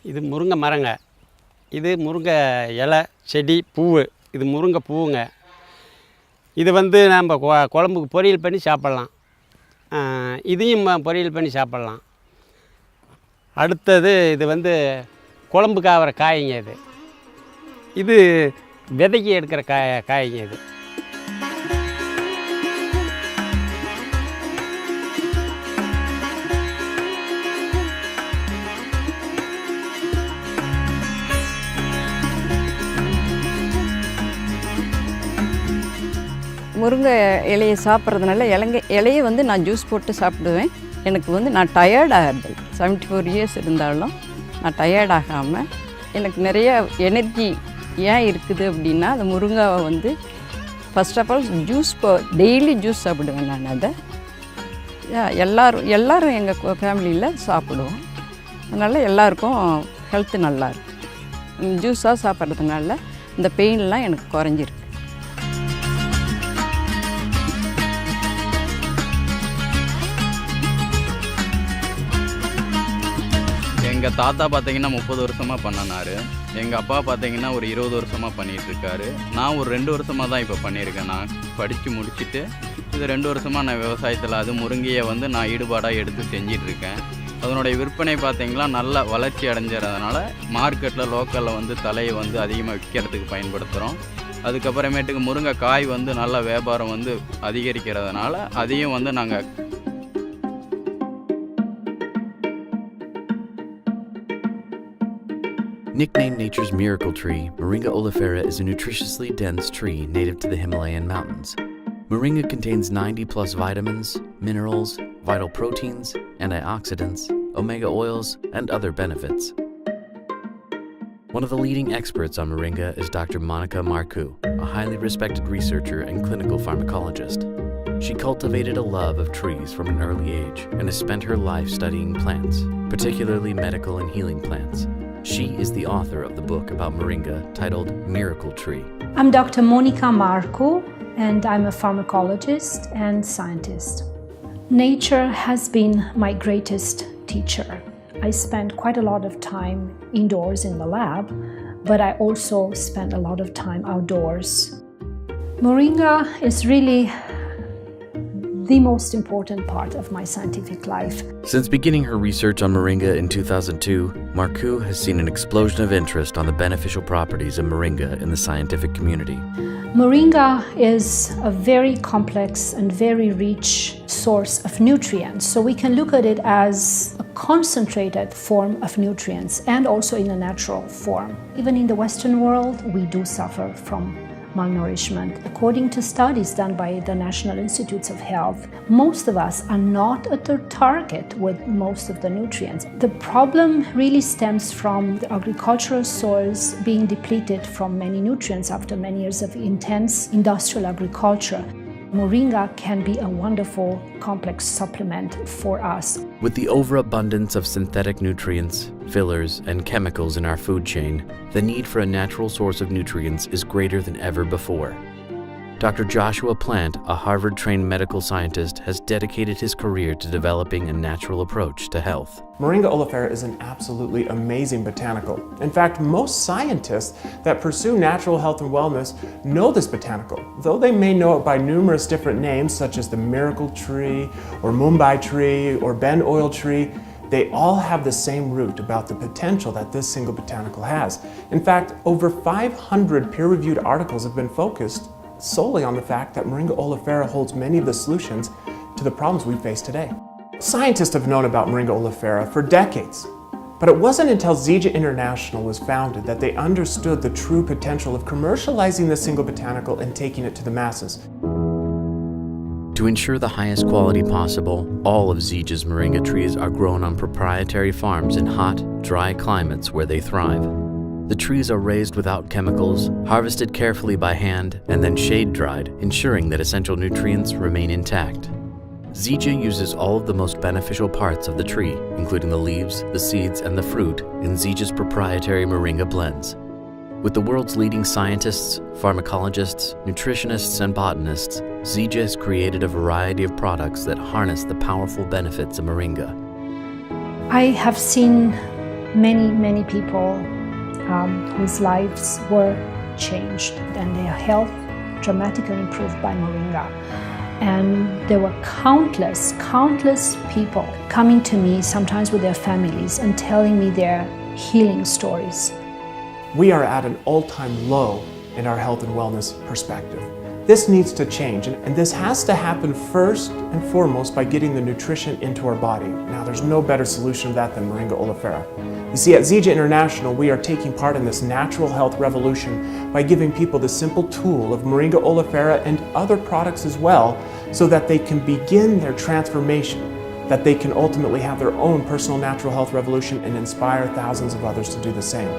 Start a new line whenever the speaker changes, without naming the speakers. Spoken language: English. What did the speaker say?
இது முருங்கை மரங்க. இது முருங்கை இலை, செடி, பூவு. இது முருங்கை பூவுங்க. இது வந்து நம்ம குழம்புக்கு பொரியல் பண்ணி சாப்பிட்லாம். இதையும் பொரியல் பண்ணி சாப்பிட்லாம். அடுத்தது இது வந்து குழம்புக்கு ஆகிற காய்ங்க. இது விதைக்கு எடுக்கிற காய்ங்க. இது
முருங்கை இலையை சாப்பிட்றதுனால இலையை வந்து நான் ஜூஸ் போட்டு சாப்பிடுவேன். எனக்கு வந்து நான் டயர்டாகிறது 74 இயர்ஸ் இருந்தாலும் நான் டயர்டாகாமல் எனக்கு நிறைய எனர்ஜி ஏன் இருக்குது அப்படின்னா அந்த முருங்காவை வந்து first of all daily juice சாப்பிடுவேன். நான் அதை எல்லோரும் எங்கள் ஃபேமிலியில் சாப்பிடுவோம். அதனால் எல்லாருக்கும் ஹெல்த்து நல்லாயிருக்கும். ஜூஸாக சாப்பிட்றதுனால இந்த பெயின்லாம் எனக்கு குறைஞ்சிருக்கு.
எங்கள் தாத்தா பார்த்தீங்கன்னா 30 வருஷமாக பண்ணினார். எங்கள் அப்பா பார்த்தீங்கன்னா ஒரு 20 வருஷமாக பண்ணிகிட்ருக்காரு. நான் ஒரு 2 வருஷமாக தான் இப்போ பண்ணியிருக்கேன். நான் படித்து முடிச்சுட்டு இது 2 வருஷமாக நான் விவசாயத்தில் அது முருங்கையை வந்து நான் ஈடுபாடாக எடுத்து செஞ்சிட்ருக்கேன். அதனுடைய விற்பனை பார்த்திங்கன்னா நல்ல வளர்ச்சி அடைஞ்சறதுனால மார்க்கெட்டில் லோக்கலில் வந்து தலையை வந்து அதிகமாக விற்கிறதுக்கு பயன்படுத்துகிறோம். அதுக்கப்புறமேட்டுக்கு முருங்கை காய் வந்து நல்ல வியாபாரம் வந்து அதிகரிக்கிறதுனால அதையும் வந்து நாங்கள்
Nicknamed nature's miracle tree, Moringa oleifera is a nutritiously dense tree native to the Himalayan mountains. Moringa contains 90+ vitamins, minerals, vital proteins, antioxidants, omega oils, and other benefits. One of the leading experts on Moringa is Dr. Monica Marcoux, a highly respected researcher and clinical pharmacologist. She cultivated a love of trees from an early age and has spent her life studying plants, particularly medical and healing plants. She is the author of the book about Moringa titled Miracle Tree.
I'm Dr. Monica Marcoux, and I'm a pharmacologist and scientist. Nature has been my greatest teacher. I spend quite a lot of time indoors in the lab, but I also spend a lot of time outdoors. Moringa is really the most important part of my scientific life.
Since beginning her research on Moringa in 2002, Marcoux has seen an explosion of interest on the beneficial properties of Moringa in the scientific community.
Moringa is a very complex and very rich source of nutrients. So we can look at it as a concentrated form of nutrients and also in a natural form. Even in the Western world, we do suffer from malnourishment. According to studies done by the National Institutes of Health, most of us are not at the target with most of the nutrients. The problem really stems from the agricultural soils being depleted from many nutrients after many years of intense industrial agriculture. Moringa can be a wonderful complex supplement for us.
With the overabundance of synthetic nutrients, fillers, and chemicals in our food chain, the need for a natural source of nutrients is greater than ever before. Dr. Joshua Plant, a Harvard-trained medical scientist, has dedicated his career to developing a natural approach to health.
Moringa oleifera is an absolutely amazing botanical. In fact, most scientists that pursue natural health and wellness know this botanical. Though they may know it by numerous different names, such as the miracle tree, or Mumbai tree, or Ben oil tree, they all have the same root about the potential that this single botanical has. In fact, over 500 peer-reviewed articles have been focused solely on the fact that Moringa oleifera holds many of the solutions to the problems we face today. Scientists have known about Moringa oleifera for decades, but it wasn't until Zija International was founded that they understood the true potential of commercializing this single botanical and taking it to the masses.
To ensure the highest quality possible, all of Zija's Moringa trees are grown on proprietary farms in hot, dry climates where they thrive. The trees are raised without chemicals, harvested carefully by hand, and then shade-dried, ensuring that essential nutrients remain intact. Zija uses all of the most beneficial parts of the tree, including the leaves, the seeds, and the fruit, in Zija's proprietary Moringa blends. With the world's leading scientists, pharmacologists, nutritionists, and botanists, Zija has created a variety of products that harness the powerful benefits of Moringa.
I have seen many people whose lives were changed and their health dramatically improved by Moringa. And there were countless people coming to me, sometimes with their families, and telling me their healing stories.
We are at an all-time low in our health and wellness perspective. This needs to change, and this has to happen first and foremost by getting the nutrition into our body. Now, there's no better solution to that than Moringa oleifera. You see, at Zija International, we are taking part in this natural health revolution by giving people the simple tool of Moringa oleifera and other products as well, so that they can begin their transformation, that they can ultimately have their own personal natural health revolution and inspire thousands of others to do the same.